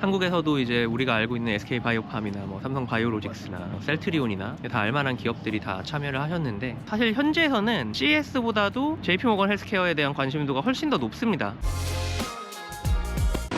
한국에서도 이제 우리가 알고 있는 SK바이오팜이나 뭐 삼성바이오로직스나 셀트리온이나 다 알만한 기업들이 다 참여를 하셨는데, 사실 현재에서는 CES보다도 JP모건 헬스케어에 대한 관심도가 훨씬 더 높습니다.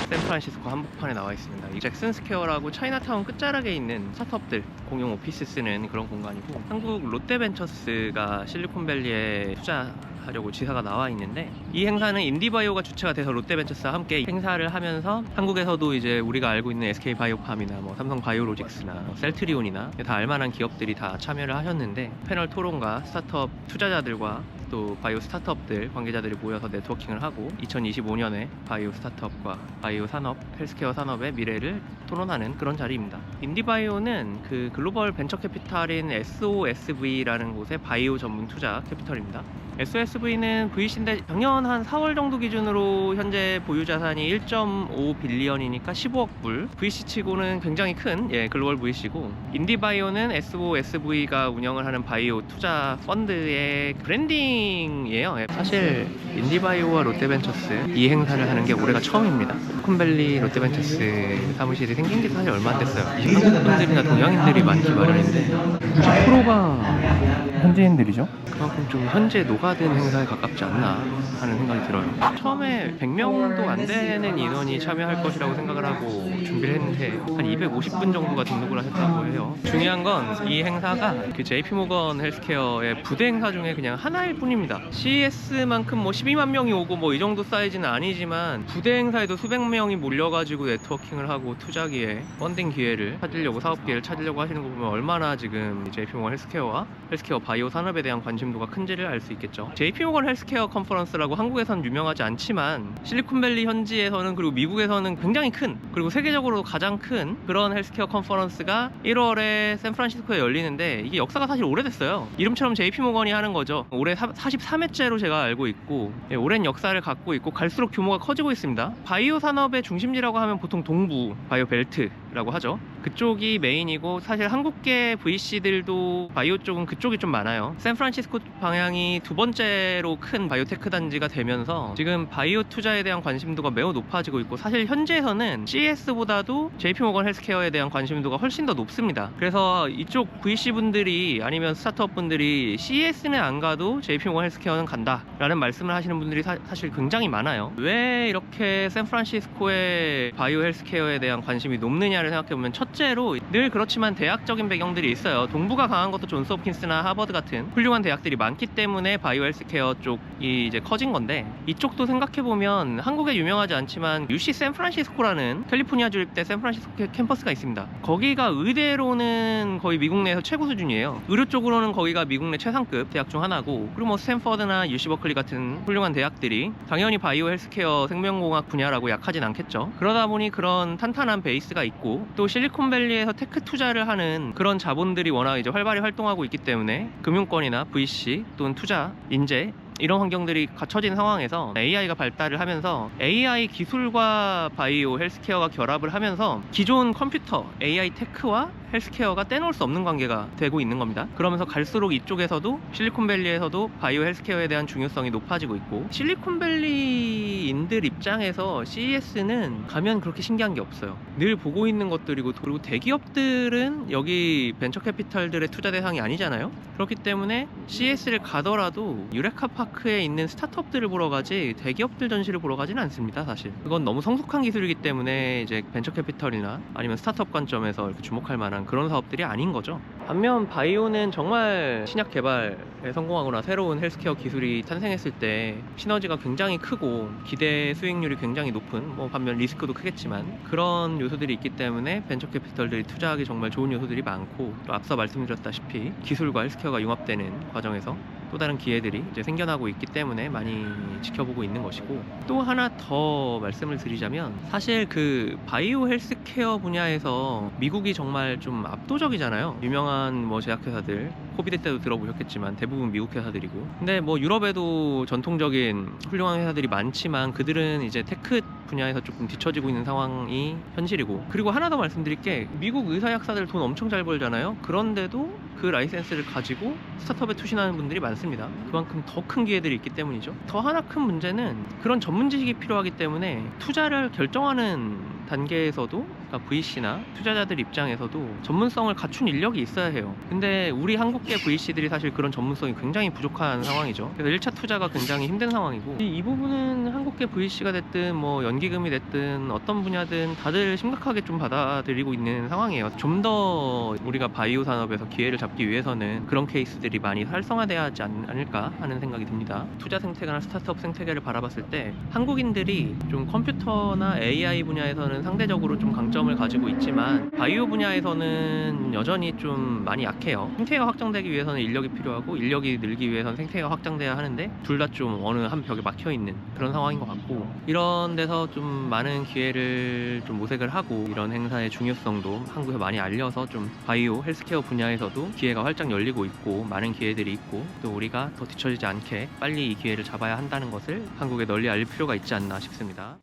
샌프란시스코 한복판에 나와 있습니다. 이 잭슨 스퀘어라고 차이나타운 끝자락에 있는 스타트업들 공용 오피스 쓰는 그런 공간이고, 한국 롯데벤처스가 실리콘밸리에 투자하려고 지사가 나와 있는데, 이 행사는 인디바이오가 주체가 돼서 롯데벤처스와 함께 행사를 하면서 한국에서도 이제 우리가 알고 있는 SK바이오팜이나 뭐 삼성바이오로직스나 셀트리온이나 다 알만한 기업들이 다 참여를 하셨는데, 패널 토론과 스타트업 투자자들과 또 바이오 스타트업들 관계자들이 모여서 네트워킹을 하고 2025년에 바이오 스타트업과 바이오 산업, 헬스케어 산업의 미래를 토론하는 그런 자리입니다. 인디바이오는 그 글로벌 벤처 캐피탈인 SOSV라는 곳의 바이오 전문 투자 캐피털입니다. SOSV는 VC인데 작년 한 4월 정도 기준으로 현재 보유 자산이 1.5 빌리언이니까 15억 불. VC 치고는 굉장히 큰 글로벌 VC고, 인디바이오는 SOSV가 운영을 하는 바이오 투자 펀드의 브랜딩이에요. 사실 인디바이오와 롯데벤처스 이 행사를 하는 게 올해가 처음입니다. 실리콘밸리 롯데벤처스 사무실이 생긴 게 사실 얼마 안 됐어요. 한국 분들이나 동양인들이 많기 마련인데 90%가 현지인들이죠. 그만큼 좀 현재 녹아든 행사에 가깝지 않나 하는 생각이 들어요. 처음에 100명도 안 되는 인원이 참여할 것이라고 생각을 하고 준비를 했는데 한 250분 정도가 등록을 하셨다고 해요. 중요한 건 이 행사가 그 JP모건 헬스케어의 부대 행사 중에 그냥 하나일 뿐입니다. CES만큼 뭐 12만 명이 오고 뭐 이 정도 사이즈는 아니지만, 부대 행사에도 수백 명이 몰려가지고 네트워킹을 하고 투자 기회, 펀딩 기회를 찾으려고, 사업 기회를 찾으려고 하시는 거 보면 얼마나 지금 JP모건 헬스케어와 헬스케어 바이오 산업에 대한 관심도가 큰지를 알 수 있겠죠. JP모건 헬스케어 컨퍼런스라고 한국에선 유명하지 않지만 실리콘밸리 현지에서는, 그리고 미국에서는 굉장히 큰, 그리고 세계적으로 가장 큰 그런 헬스케어 컨퍼런스가 1월에 샌프란시스코에 열리는데, 이게 역사가 사실 오래됐어요. 이름처럼 JP모건이 하는 거죠. 올해 43회째로 제가 알고 있고, 오랜 역사를 갖고 있고 갈수록 규모가 커지고 있습니다. 바이오 산업의 중심지라고 하면 보통 동부 바이오 벨트라고 하죠. 그쪽이 메인이고, 사실 한국계 VC들도 바이오 쪽은 그쪽이 좀 많아요. 샌프란시스코 방향이 두 번째로 큰 바이오테크 단지가 되면서 지금 바이오 투자에 대한 관심도가 매우 높아지고 있고, 사실 현재에서는 CES보다도 JP모건 헬스케어에 대한 관심도가 훨씬 더 높습니다. 그래서 이쪽 VC분들이 아니면 스타트업분들이 CES는 안 가도 JP모건 헬스케어는 간다 라는 말씀을 하시는 분들이 사실 굉장히 많아요. 왜 이렇게 샌프란시스코의 바이오 헬스케어에 대한 관심이 높느냐를 생각해보면, 첫째로 늘 그렇지만 대학적인 배경들이 있어요. 동부가 강한 것도 존스홉킨스나 하버드 같은 훌륭한 대학들이 많기 때문에 바이오 헬스케어 쪽이 이제 커진 건데, 이쪽도 생각해보면 한국에 유명하지 않지만 UC 샌프란시스코라는 캘리포니아 주립대 샌프란시스코 캠퍼스가 있습니다. 거기가 의대로는 거의 미국 내에서 최고 수준이에요. 의료 쪽으로는 거기가 미국 내 최상급 대학 중 하나고, 그리고 뭐 스탠퍼드나 UC 버클리 같은 훌륭한 대학들이 당연히 바이오 헬스케어 생명공학 분야라고 약하진 않겠죠. 그러다 보니 그런 탄탄한 베이스가 있고, 또 실리콘밸리에서 테크 투자를 하는 그런 자본들이 워낙 이제 활발히 활동하고 있기 때문에 금융권이나 VC 또는 투자, 인재 이런 환경들이 갖춰진 상황에서 AI가 발달을 하면서 AI 기술과 바이오 헬스케어가 결합을 하면서 기존 컴퓨터, AI 테크와 헬스케어가 떼놓을 수 없는 관계가 되고 있는 겁니다. 그러면서 갈수록 이쪽에서도 실리콘밸리에서도 바이오 헬스케어에 대한 중요성이 높아지고 있고, 실리콘밸리인들 입장에서 CES는 가면 그렇게 신기한 게 없어요. 늘 보고 있는 것들이고, 그리고 대기업들은 여기 벤처 캐피탈들의 투자 대상이 아니잖아요. 그렇기 때문에 CES를 가더라도 유레카 파크에 있는 스타트업들을 보러 가지 대기업들 전시를 보러 가지는 않습니다. 사실 그건 너무 성숙한 기술이기 때문에 이제 벤처 캐피털이나 아니면 스타트업 관점에서 이렇게 주목할 만한 그런 사업들이 아닌 거죠. 반면 바이오는 정말 신약 개발에 성공하거나 새로운 헬스케어 기술이 탄생했을 때 시너지가 굉장히 크고 기대 수익률이 굉장히 높은, 뭐 반면 리스크도 크겠지만 그런 요소들이 있기 때문에 벤처 캐피털들이 투자하기 정말 좋은 요소들이 많고, 또 앞서 말씀드렸다시피 기술과 헬스케어가 융합되는 과정에서 또 다른 기회들이 이제 생겨나고 있기 때문에 많이 지켜보고 있는 것이고, 또 하나 더 말씀을 드리자면, 사실 그 바이오 헬스케어 분야에서 미국이 정말 좀 압도적이잖아요. 유명한 뭐 제약회사들, 코비드 때도 들어보셨겠지만 대부분 미국 회사들이고, 근데 뭐 유럽에도 전통적인 훌륭한 회사들이 많지만 그들은 이제 테크 분야에서 조금 뒤처지고 있는 상황이 현실이고, 그리고 하나 더 말씀드릴 게, 미국 의사약사들 돈 엄청 잘 벌잖아요. 그런데도 그 라이센스를 가지고 스타트업에 투신하는 분들이 많습니다. 그만큼 더 큰 기회들이 있기 때문이죠. 더 하나 큰 문제는 그런 전문 지식이 필요하기 때문에 투자를 결정하는 단계에서도, 그러니까 VC나 투자자들 입장에서도 전문성을 갖춘 인력이 있어야 해요. 근데 우리 한국계 VC들이 사실 그런 전문성이 굉장히 부족한 상황이죠. 그래서 1차 투자가 굉장히 힘든 상황이고, 이 부분은 한국계 VC가 됐든 뭐 연기금이 됐든 어떤 분야든 다들 심각하게 좀 받아들이고 있는 상황이에요. 좀 더 우리가 바이오 산업에서 기회를 잡기 위해서는 그런 케이스들이 많이 활성화돼야 하지 않을까 하는 생각이 듭니다. 투자 생태계나 스타트업 생태계를 바라봤을 때 한국인들이 좀 컴퓨터나 AI 분야에서는 상대적으로 좀 강점을 가지고 있지만 바이오 분야에서는 여전히 좀 많이 약해요. 생태계가 확장되기 위해서는 인력이 필요하고, 인력이 늘기 위해서는 생태계가 확장돼야 하는데 둘 다 좀 어느 한 벽에 막혀 있는 그런 상황인 것 같고, 이런 데서 좀 많은 기회를 좀 모색을 하고 이런 행사의 중요성도 한국에 많이 알려서 좀 바이오 헬스케어 분야에서도 기회가 활짝 열리고 있고 많은 기회들이 있고, 또 우리가 더 뒤처지지 않게 빨리 이 기회를 잡아야 한다는 것을 한국에 널리 알릴 필요가 있지 않나 싶습니다.